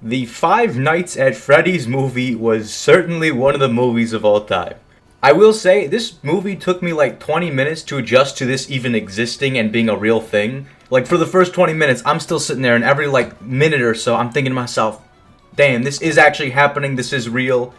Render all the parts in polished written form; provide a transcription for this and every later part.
The Five Nights at Freddy's movie was certainly one of the movies of all time. I will say, this movie took me like 20 minutes to adjust to this even existing and being a real thing. Like, for the first 20 minutes, I'm still sitting there, and every like minute or so, I'm thinking to myself, damn, this is actually happening, this is real,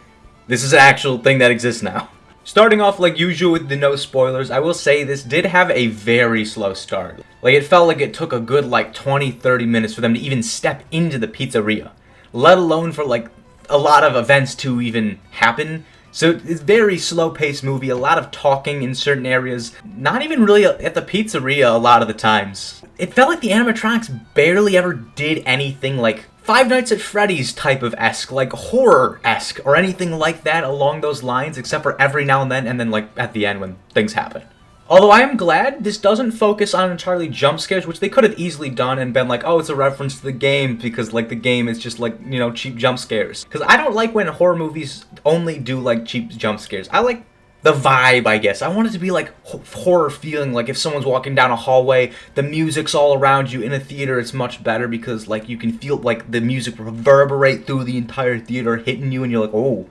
this is an actual thing that exists now. Starting off like usual with the no spoilers, I will say this did have a very slow start. Like, it felt like it took a good like 20-30 minutes for them to even step into the pizzeria, let alone for like a lot of events to even happen. So it's a very slow-paced movie, a lot of talking in certain areas, not even really at the pizzeria a lot of the times. It felt like the animatronics barely ever did anything like Five Nights at Freddy's type of esque, like horror-esque, or anything like that along those lines, except for every now and then like at the end when things happen. Although I am glad this doesn't focus on entirely jump scares, which they could have easily done and been like, oh, it's a reference to the game, because like the game is just like, you know, cheap jump scares. Because I don't like when horror movies only do like cheap jump scares. I like the vibe, I guess. I want it to be like horror feeling, like if someone's walking down a hallway, the music's all around you. In a theater, it's much better because like you can feel like the music reverberate through the entire theater, hitting you, and you're like, oh,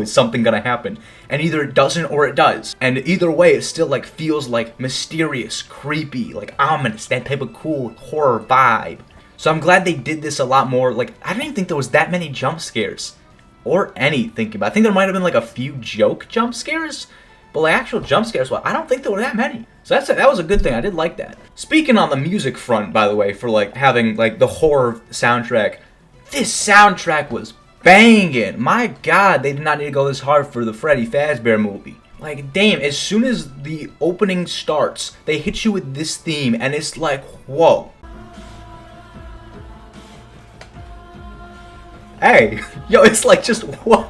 is something gonna happen? And either it doesn't or it does. And either way, it still like feels like mysterious, creepy, like ominous, that type of cool horror vibe. So I'm glad they did this a lot more. Like, I didn't even think there was that many jump scares. Or anything about it. I think there might have been like a few joke jump scares, but like actual jump scares, well, I don't think there were that many. So that was a good thing. I did like that. Speaking on the music front, by the way, for like having like the horror soundtrack, this soundtrack was banging. My God, they did not need to go this hard for the Freddy Fazbear movie. Like, damn, as soon as the opening starts, they hit you with this theme, and it's like, whoa. Hey, yo, it's like just, what?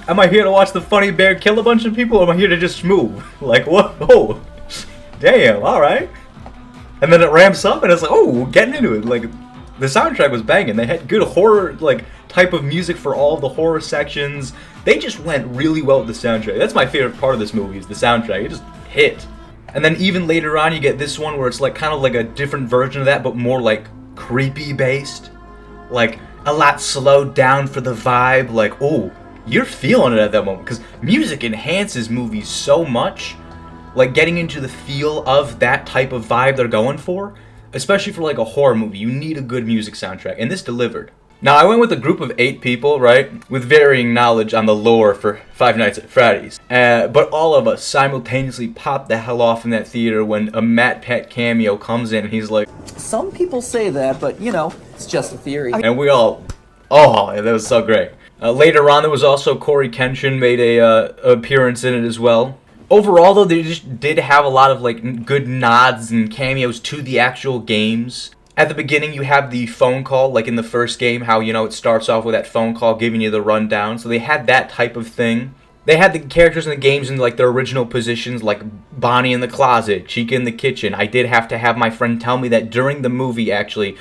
Am I here to watch the funny bear kill a bunch of people, or am I here to just move? Like, what? Oh, damn, alright. And then it ramps up, and it's like, oh, we're getting into it. Like, the soundtrack was banging. They had good horror, like, type of music for all the horror sections. They just went really well with the soundtrack. That's my favorite part of this movie, is the soundtrack. It just hit. And then even later on, you get this one where it's like kind of like a different version of that, but more like creepy based. Like, a lot slowed down for the vibe, like, oh, you're feeling it at that moment, because music enhances movies so much, like, getting into the feel of that type of vibe they're going for, especially for, like, a horror movie, you need a good music soundtrack, and this delivered. Now, I went with a group of 8 people, right, with varying knowledge on the lore for Five Nights at Freddy's, but all of us simultaneously popped the hell off in that theater when a Matt Pat cameo comes in, and he's like, some people say that, but, you know, it's just a theory. and we all, oh, that was so great. Later on, there was also Corey Kenshin made a appearance in it as well. Overall, though, they just did have a lot of like good nods and cameos to the actual games. At the beginning, you have the phone call, like in the first game, how, you know, it starts off with that phone call giving you the rundown. So they had that type of thing. They had the characters in the games in like their original positions, like Bonnie in the closet, Chica in the kitchen. I did have to have my friend tell me that during the movie, actually,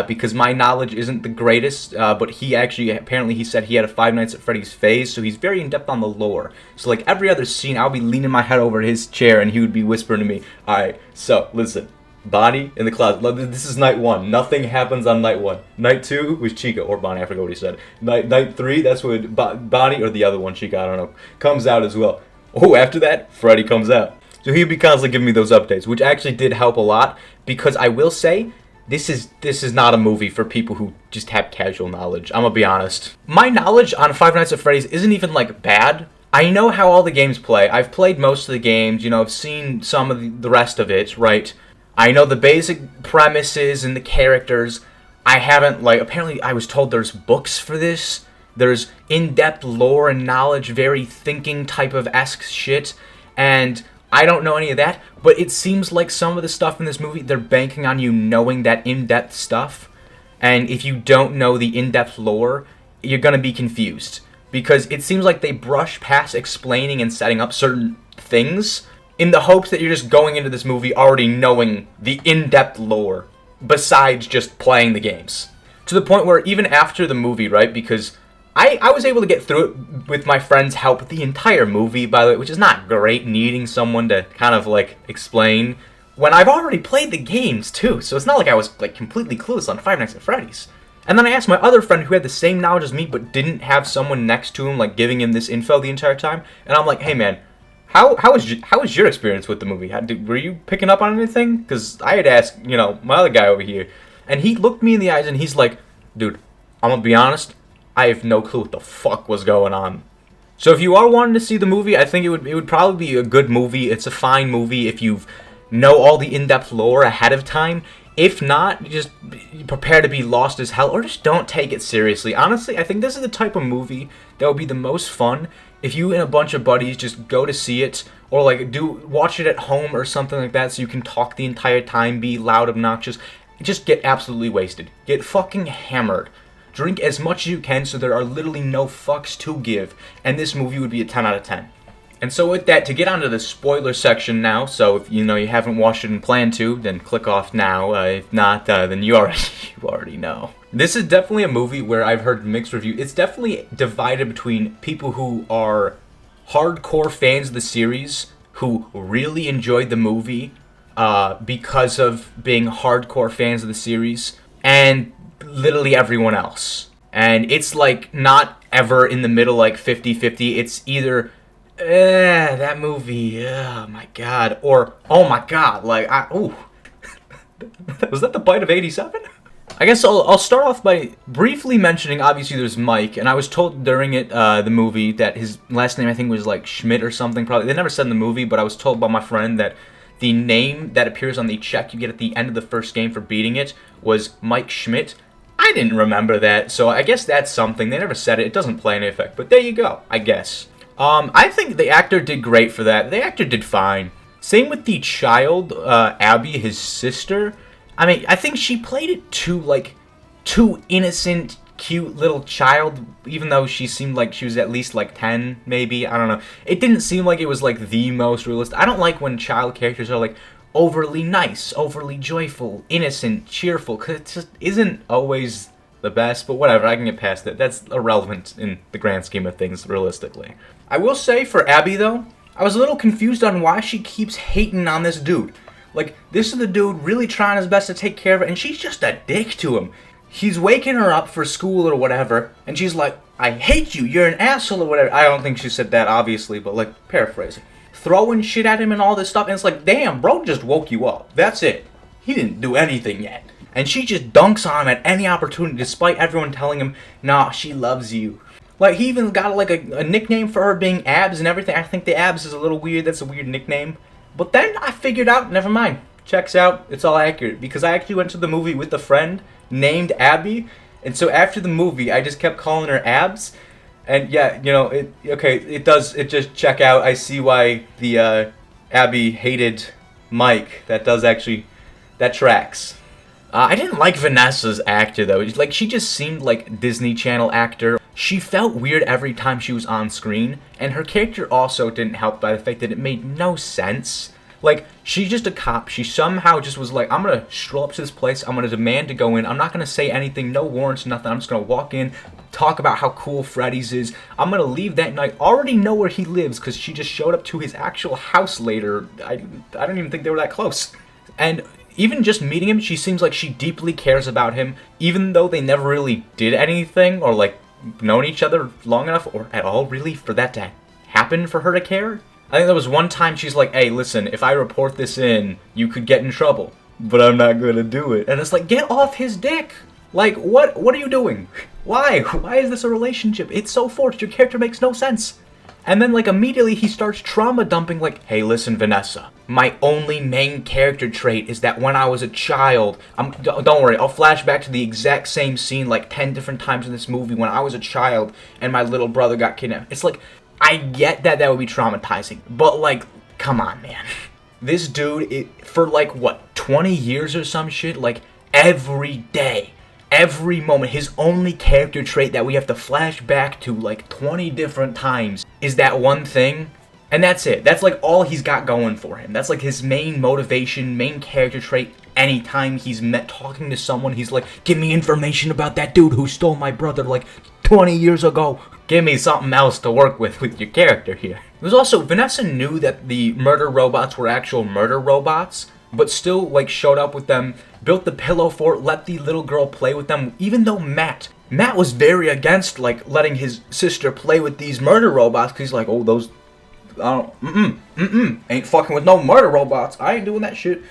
because my knowledge isn't the greatest, but he actually, apparently he said he had a Five Nights at Freddy's phase, so he's very in-depth on the lore. So like every other scene, I'll be leaning my head over his chair and he would be whispering to me, alright, so listen. Bonnie in the closet. This is night 1. Nothing happens on night 1. Night 2 was Chica or Bonnie. I forgot what he said. Night 3, that's when Bonnie or the other one, Chica, I don't know, comes out as well. Oh, after that, Freddy comes out. So he'd be constantly giving me those updates, which actually did help a lot, because I will say, this is not a movie for people who just have casual knowledge. I'm gonna be honest. My knowledge on Five Nights at Freddy's isn't even like bad. I know how all the games play. I've played most of the games, you know, I've seen some of the rest of it, right? I know the basic premises and the characters. I haven't, like, apparently I was told there's books for this. There's in-depth lore and knowledge, very thinking type of esque shit. And I don't know any of that, but it seems like some of the stuff in this movie, they're banking on you knowing that in-depth stuff. And if you don't know the in-depth lore, you're gonna be confused. Because it seems like they brush past explaining and setting up certain things in the hopes that you're just going into this movie already knowing the in-depth lore, besides just playing the games. To the point where even after the movie, right, because I was able to get through it with my friend's help the entire movie, by the way, which is not great, needing someone to kind of, like, explain, when I've already played the games, too, so it's not like I was, like, completely clueless on Five Nights at Freddy's. And then I asked my other friend who had the same knowledge as me but didn't have someone next to him like giving him this info the entire time. And I'm like, hey man, how was your experience with the movie? Were you picking up on anything? Because I had asked, my other guy over here, and he looked me in the eyes and he's like, dude, I'm gonna be honest, I have no clue what the fuck was going on. So if you are wanting to see the movie, I think it would probably be a good movie. It's a fine movie if you know all the in-depth lore ahead of time. If not, just prepare to be lost as hell, or just don't take it seriously. Honestly, I think this is the type of movie that would be the most fun if you and a bunch of buddies just go to see it, or like watch it at home or something like that, so you can talk the entire time, be loud, obnoxious, just get absolutely wasted. Get fucking hammered. Drink as much as you can so there are literally no fucks to give, and this movie would be a 10 out of 10. And so with that, to get onto the spoiler section now, so if you haven't watched it and plan to, then click off now. If not, then you already know. This is definitely a movie where I've heard mixed reviews. It's definitely divided between people who are hardcore fans of the series, who really enjoyed the movie because of being hardcore fans of the series, and literally everyone else. And it's like not ever in the middle, like 50-50. It's either that movie, oh my god, or oh my god, like was that the bite of 87? I guess I'll start off by briefly mentioning, obviously there's Mike, and I was told during the movie that his last name I think was like Schmidt or something, probably. They never said in the movie, but I was told by my friend that the name that appears on the check you get at the end of the first game for beating it was Mike Schmidt. I didn't remember that, so I guess that's something. They never said it. It doesn't play any effect, but there you go, I guess. I think the actor did great for that. The actor did fine. Same with the child, Abby, his sister. I mean, I think she played it too innocent, cute little child, even though she seemed like she was at least like 10, maybe. I don't know. It didn't seem like it was like the most realistic. I don't like when child characters are like overly nice, overly joyful, innocent, cheerful, because it just isn't always the best, but whatever, I can get past it. That's irrelevant in the grand scheme of things, realistically. I will say, for Abby, though, I was a little confused on why she keeps hating on this dude. Like, this is the dude really trying his best to take care of her, and she's just a dick to him. He's waking her up for school or whatever, and she's like, I hate you, you're an asshole or whatever. I don't think she said that, obviously, but, like, paraphrasing. Throwing shit at him and all this stuff, and it's like, damn, bro just woke you up. That's it. He didn't do anything yet. And she just dunks on him at any opportunity, despite everyone telling him, nah, she loves you. Like, he even got, like, a nickname for her being Abs and everything. I think the Abs is a little weird. That's a weird nickname. But then I figured out, never mind. Checks out. It's all accurate. Because I actually went to the movie with a friend named Abby. And so after the movie, I just kept calling her Abs. And yeah, it just check out. I see why the Abby hated Mike. That tracks. I didn't like Vanessa's actor, though. Like, she just seemed like a Disney Channel actor. She felt weird every time she was on screen, and her character also didn't help by the fact that it made no sense. Like, she's just a cop. She somehow just was like, I'm gonna stroll up to this place, I'm gonna demand to go in, I'm not gonna say anything, no warrants, nothing, I'm just gonna walk in, talk about how cool Freddy's is, I'm gonna leave that night, already know where he lives, because she just showed up to his actual house later. I don't even think they were that close. And even just meeting him, she seems like she deeply cares about him, even though they never really did anything, or like, known each other long enough, or at all really, for that to happen for her to care. I think there was one time she's like, hey, listen, if I report this in, you could get in trouble, but I'm not gonna do it. And it's like, get off his dick! Like, what are you doing? Why? Why is this a relationship? It's so forced, your character makes no sense. And then, like, immediately he starts trauma dumping, like, hey, listen, Vanessa, my only main character trait is that when I was a child, don't worry, I'll flash back to the exact same scene, like, 10 different times in this movie when I was a child and my little brother got kidnapped. It's like, I get that would be traumatizing, but, like, come on, man. This dude, for, like, what, 20 years or some shit? Like, every day, every moment, his only character trait that we have to flash back to, like, 20 different times is that one thing, and that's it. That's, like, all he's got going for him. That's, like, his main motivation, main character trait. Anytime he's talking to someone, he's like, give me information about that dude who stole my brother, like, 20 years ago. Give me something else to work with your character here. It was also, Vanessa knew that the murder robots were actual murder robots, but still like showed up with them, built the pillow fort, let the little girl play with them, even though Matt was very against like letting his sister play with these murder robots, because he's like, oh, those, I don't, ain't fucking with no murder robots, I ain't doing that shit.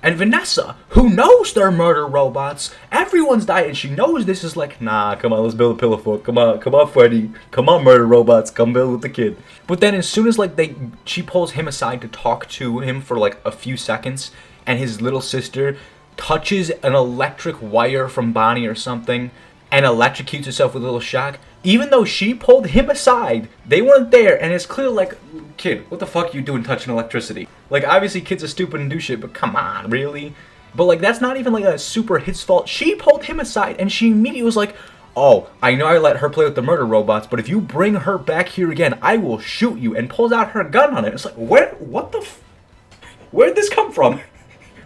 And Vanessa, who knows they're murder robots, everyone's died, and she knows this, is like, nah, come on, let's build a pillow fort. Come on, Freddy. Come on, murder robots, come build with the kid. But then as soon as like she pulls him aside to talk to him for like a few seconds, and his little sister touches an electric wire from Bonnie or something, and electrocutes herself with a little shock. Even though she pulled him aside, they weren't there, and it's clear like, kid, what the fuck you doing touching electricity? Like, obviously kids are stupid and do shit, but come on, really? But like, that's not even like a super his fault. She pulled him aside, and she immediately was like, oh, I know I let her play with the murder robots, but if you bring her back here again, I will shoot you, and pulls out her gun on it. It's like, where'd this come from?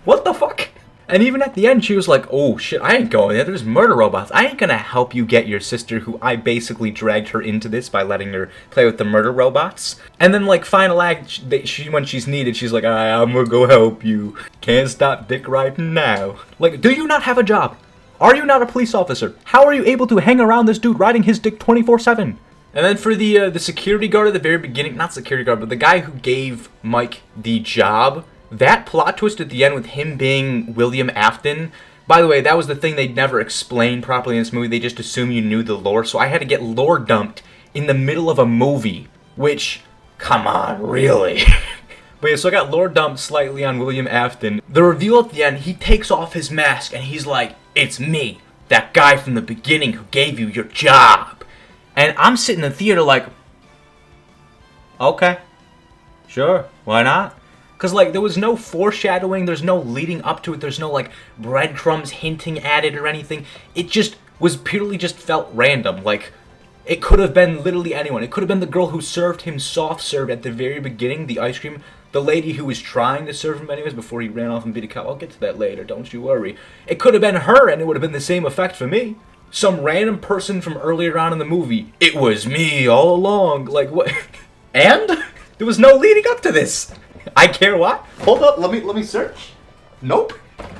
What the fuck? And even at the end, she was like, oh shit, I ain't going there, there's murder robots. I ain't gonna help you get your sister, who I basically dragged her into this by letting her play with the murder robots. And then like, final act, when she's needed, she's like, I'm gonna go help you. Can't stop dick riding now. Like, do you not have a job? Are you not a police officer? How are you able to hang around this dude riding his dick 24/7? And then for the security guard at the very beginning, not security guard, but the guy who gave Mike the job, that plot twist at the end with him being William Afton, by the way, that was the thing they never explained properly in this movie. They just assume you knew the lore, so I had to get lore dumped in the middle of a movie, which, come on, really? But yeah, so I got lore dumped slightly on William Afton. The reveal at the end, he takes off his mask and he's like, it's me, that guy from the beginning who gave you your job. And I'm sitting in the theater like, okay, sure, why not? Because, like, there was no foreshadowing, there's no leading up to it, there's no, like, breadcrumbs hinting at it or anything. It just was purely just felt random. Like, it could have been literally anyone. It could have been the girl who served him soft serve at the very beginning, the ice cream. The lady who was trying to serve him anyways before he ran off and beat a cow. I'll get to that later, don't you worry. It could have been her, and it would have been the same effect for me. Some random person from earlier on in the movie. It was me all along. Like, what? And? There was no leading up to this. I care what? Hold up, let me search. Nope.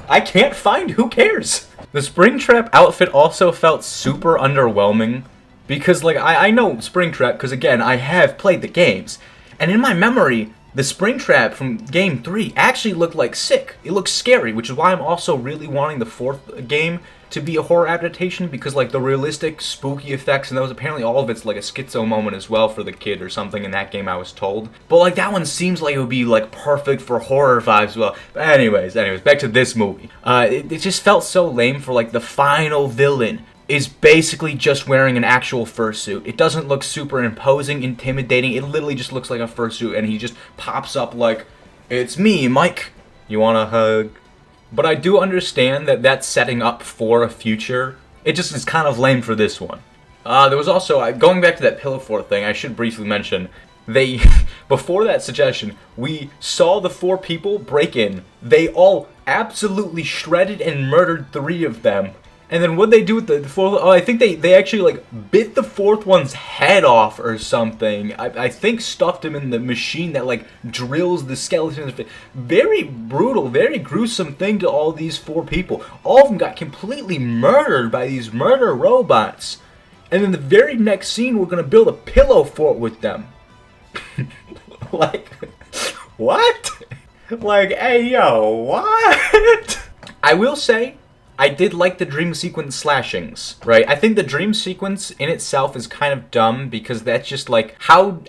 I can't find, who cares? The Springtrap outfit also felt super underwhelming. Because, like, I know Springtrap, because, again, I have played the games. And in my memory, the Springtrap from Game 3 actually looked, like, sick. It looked scary, which is why I'm also really wanting the 4th game to be a horror adaptation, because, like, the realistic, spooky effects, and those, apparently all of it's, like, a schizo moment as well for the kid or something in that game, I was told. But, like, that one seems like it would be, like, perfect for horror vibes as well. But anyways, back to this movie. It just felt so lame for, like, the final villain is basically just wearing an actual fursuit. It doesn't look super imposing, intimidating. It literally just looks like a fursuit, and he just pops up like, it's me, Mike. You want a hug? But I do understand that that's setting up for a future. It just is kind of lame for this one. There was also, going back to that pillow fort thing, I should briefly mention, before that suggestion, we saw the 4 people break in. They all absolutely shredded and murdered 3 of them. And then what'd they do with the 4th? Oh, I think they actually, like, bit the 4th one's head off or something. I think stuffed him in the machine that, like, drills the skeleton. Very brutal, very gruesome thing to all these 4 people. All of them got completely murdered by these murder robots. And then the very next scene, we're gonna build a pillow fort with them. Like, what? Like, hey, yo, what? I will say, I did like the dream sequence slashings, right? I think the dream sequence in itself is kind of dumb because that's just like, how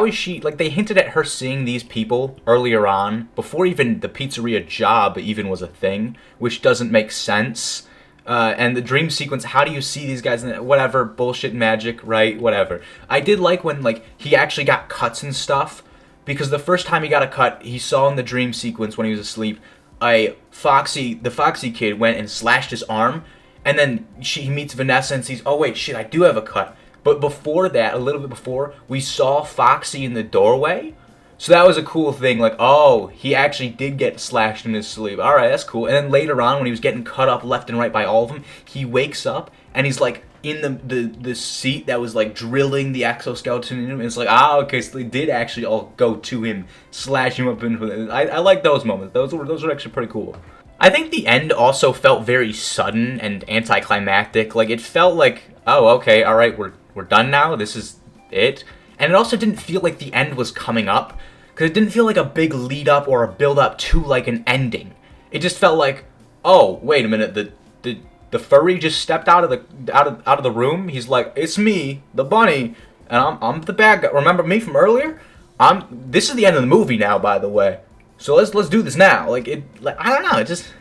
is she, like they hinted at her seeing these people earlier on, before even the pizzeria job even was a thing, which doesn't make sense. And the dream sequence, how do you see these guys, whatever, bullshit magic, right? Whatever. I did like when like he actually got cuts and stuff, because the first time he got a cut, he saw in the dream sequence when he was asleep, the Foxy kid went and slashed his arm, and then he meets Vanessa and sees, oh wait, shit, I do have a cut. But before that, a little bit before, we saw Foxy in the doorway, so that was a cool thing, like, oh, he actually did get slashed in his sleep. Alright, that's cool. And then later on, when he was getting cut up left and right by all of them, he wakes up, and he's like, in the seat that was like drilling the exoskeleton in him. It's like, ah, okay, so they did actually all go to him, slash him up in. I like those moments. Those were actually pretty cool. I think the end also felt very sudden and anticlimactic. Like, it felt like, oh, okay, all right, we're done now. This is it. And it also didn't feel like the end was coming up, because it didn't feel like a big lead up or a build up to like an ending. It just felt like, oh, wait a minute, the furry just stepped out of the room. He's like, it's me, the bunny, and I'm the bad guy. Remember me from earlier? This is the end of the movie now, by the way. So let's do this now. Like, I don't know, it just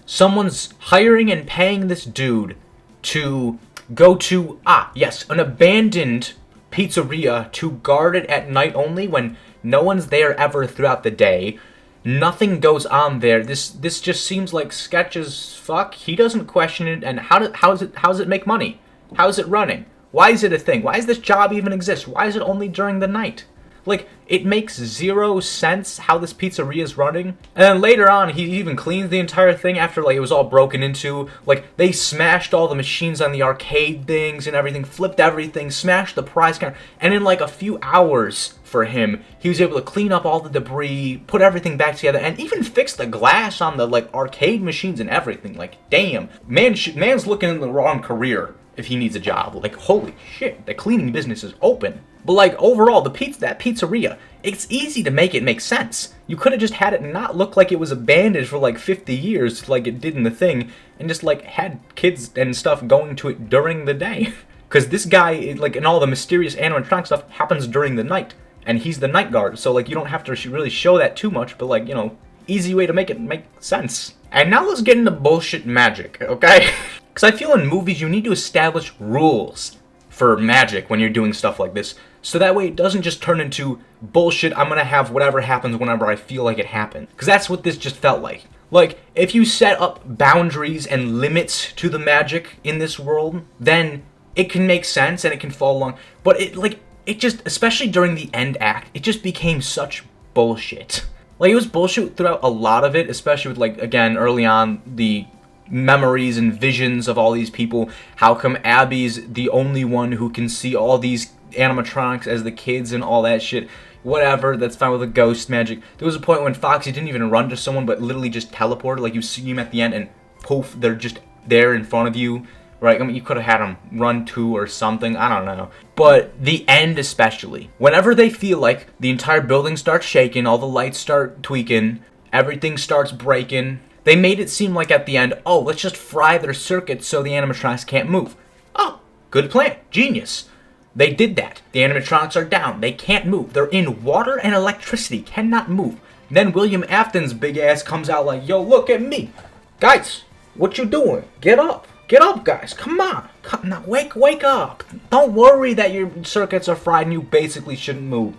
someone's hiring and paying this dude to go to an abandoned pizzeria to guard it at night only when no one's there ever throughout the day. Nothing goes on there. This just seems like sketch as fuck. He doesn't question it, and how does it make money? How is it running? Why is it a thing? Why does this job even exist? Why is it only during the night? Like, it makes zero sense how this pizzeria is running. And then later on, he even cleans the entire thing after, like, it was all broken into. Like, they smashed all the machines on the arcade things and everything, flipped everything, smashed the prize counter. And in, like, a few hours for him, he was able to clean up all the debris, put everything back together, and even fix the glass on the, like, arcade machines and everything. Like, damn. Man's looking in the wrong career if he needs a job. Like, holy shit, the cleaning business is open. But, like, overall, that pizzeria, it's easy to make it make sense. You could have just had it not look like it was abandoned for, like, 50 years, like it did in the thing, and just, like, had kids and stuff going to it during the day. Because this guy, like, and all the mysterious animatronic stuff happens during the night, and he's the night guard, so, like, you don't have to really show that too much, but, like, you know, easy way to make it make sense. And now let's get into bullshit magic, okay? Because I feel in movies you need to establish rules for magic when you're doing stuff like this, so that way it doesn't just turn into bullshit, I'm gonna have whatever happens whenever I feel like it happened. Because that's what this just felt like. Like, if you set up boundaries and limits to the magic in this world, then it can make sense and it can follow along. But it just, especially during the end act, it just became such bullshit. Like, it was bullshit throughout a lot of it, especially with, like, again, early on, the memories and visions of all these people. How come Abby's the only one who can see all these animatronics as the kids and all that shit? Whatever, that's fine with the ghost magic. There was a point when Foxy didn't even run to someone, but literally just teleported. Like, you see him at the end and poof, they're just there in front of you, right? I mean, you could have had him run to or something, I don't know. But the end especially, whenever they feel like the entire building starts shaking, all the lights start tweaking, everything starts breaking, they made it seem like at the end, oh, let's just fry their circuits so the animatronics can't move. Oh, good plan. Genius. They did that. The animatronics are down. They can't move. They're in water and electricity. Cannot move. Then William Afton's big ass comes out like, yo, look at me. Guys, what you doing? Get up. Get up, guys. Come on. Come now, wake up. Don't worry that your circuits are fried and you basically shouldn't move.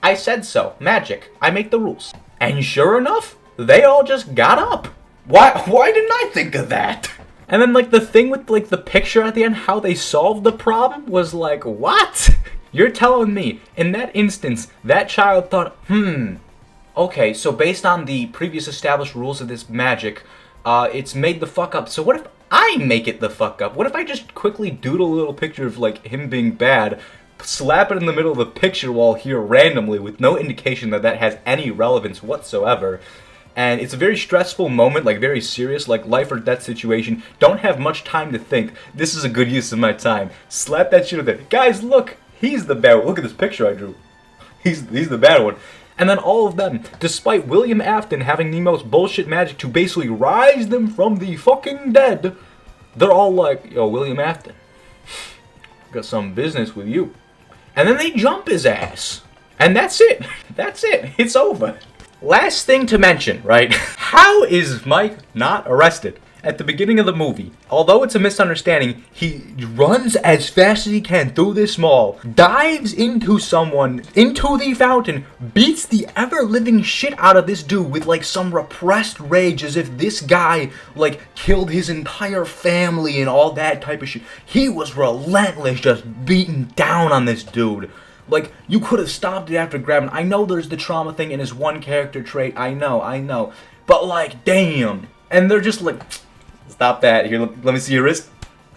I said so. Magic. I make the rules. And sure enough, they all just got up. Why didn't I think of that? And then, like, the thing with, like, the picture at the end, how they solved the problem was like, what? You're telling me, in that instance, that child thought, okay, so based on the previous established rules of this magic, it's made the fuck up. So what if I make it the fuck up? What if I just quickly doodle a little picture of, like, him being bad, slap it in the middle of the picture wall here randomly with no indication that that has any relevance whatsoever? And it's a very stressful moment, like very serious, like life or death situation. Don't have much time to think. This is a good use of my time. Slap that shit with it. Guys, look, he's the bad one. Look at this picture I drew. He's the bad one. And then all of them, despite William Afton having the most bullshit magic to basically rise them from the fucking dead, they're all like, yo, William Afton, got some business with you. And then they jump his ass. And that's it. That's it. It's over. Last thing to mention, right? How is Mike not arrested? At the beginning of the movie, although it's a misunderstanding, he runs as fast as he can through this mall, dives into someone, into the fountain, beats the ever-living shit out of this dude with, like, some repressed rage as if this guy, like, killed his entire family and all that type of shit. He was relentless, just beating down on this dude. Like, you could have stopped it after grabbing. I know there's the trauma thing in his one character trait. I know. But, like, damn. And they're just like, stop that. Here, let me see your wrist.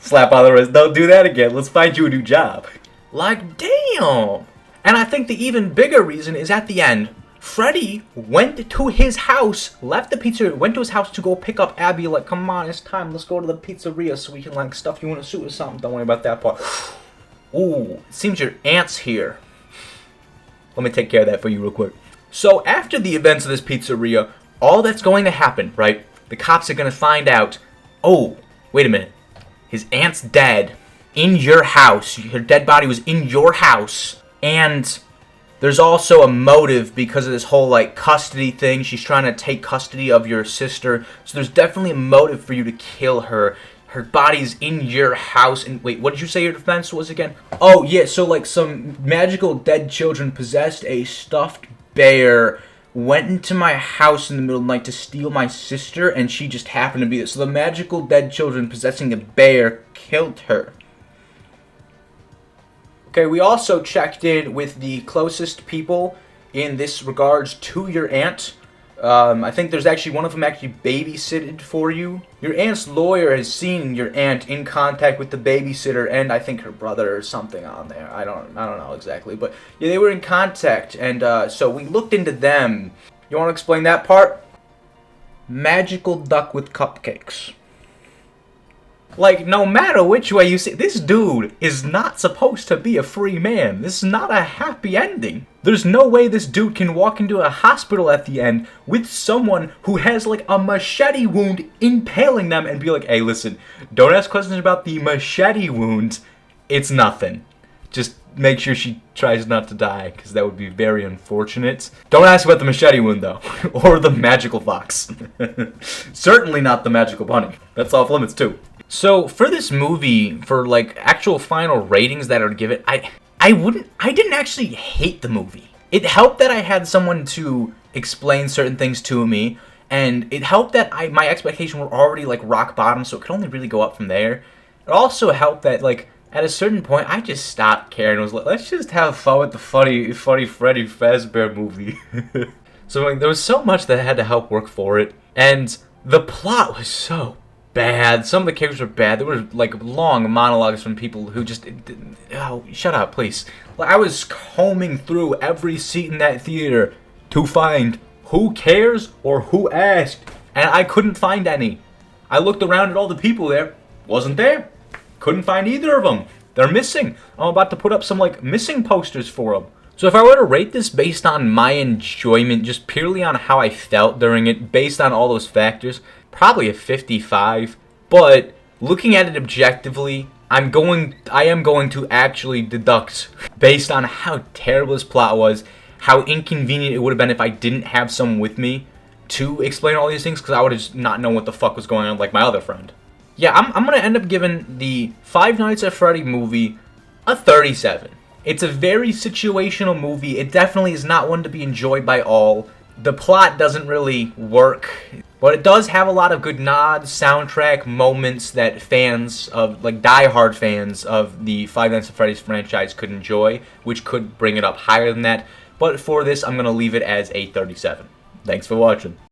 Slap on the wrist. Don't do that again. Let's find you a new job. Like, damn. And I think the even bigger reason is at the end. Freddy went to his house, left the pizzeria, went to his house to go pick up Abby. Like, come on, it's time. Let's go to the pizzeria so we can, like, stuff you in a suit or something. Don't worry about that part. Ooh, it seems your aunt's here. Let me take care of that for you real quick. So, after the events of this pizzeria, all that's going to happen, right? The cops are going to find out, oh, wait a minute. His aunt's dead in your house. Her dead body was in your house. And there's also a motive because of this whole, like, custody thing. She's trying to take custody of your sister. So there's definitely a motive for you to kill her. Her body's in your house. And wait, what did you say your defense was again? Oh, yeah, so, like, some magical dead children possessed a stuffed bear, went into my house in the middle of the night to steal my sister, and she just happened to be there. So the magical dead children possessing a bear killed her. Okay, we also checked in with the closest people in this regards to your aunt. I think there's actually one of them actually babysitted for you. Your aunt's lawyer has seen your aunt in contact with the babysitter and I think her brother or something on there. I don't know exactly, but yeah, they were in contact, and so we looked into them. You want to explain that part? Magical duck with cupcakes. Like, no matter which way you see, this dude is not supposed to be a free man. This is not a happy ending. There's no way this dude can walk into a hospital at the end with someone who has, like, a machete wound impaling them and be like, hey, listen, don't ask questions about the machete wound. It's nothing. Just make sure she tries not to die, because that would be very unfortunate. Don't ask about the machete wound, though. Or the magical fox. Certainly not the magical bunny. That's off limits, too. So, for this movie, for, like, actual final ratings that I would give it, I didn't actually hate the movie. It helped that I had someone to explain certain things to me, and it helped that my expectations were already, like, rock bottom, so it could only really go up from there. It also helped that, like, at a certain point, I just stopped caring. It was like, let's just have fun with the funny Freddy Fazbear movie. So, like, there was so much that had to help work for it, and the plot was so bad. Some of the characters were bad. There were, like, long monologues from people who just... Oh, shut up, please. Like, I was combing through every seat in that theater to find who cares or who asked, and I couldn't find any. I looked around at all the people there. Wasn't there. Couldn't find either of them. They're missing. I'm about to put up some, like, missing posters for them. So if I were to rate this based on my enjoyment, just purely on how I felt during it, based on all those factors, probably a 55. But looking at it objectively, I am going to actually deduct, based on how terrible this plot was, how inconvenient it would have been if I didn't have someone with me to explain all these things, because I would have just not known what the fuck was going on like my other friend. Yeah, I'm going to end up giving the Five Nights at Freddy movie a 37. It's a very situational movie. It definitely is not one to be enjoyed by all. The plot doesn't really work, but it does have a lot of good nods, soundtrack, moments that fans of, like, diehard fans of the Five Nights at Freddy's franchise could enjoy, which could bring it up higher than that. But for this, I'm going to leave it as a 37. Thanks for watching.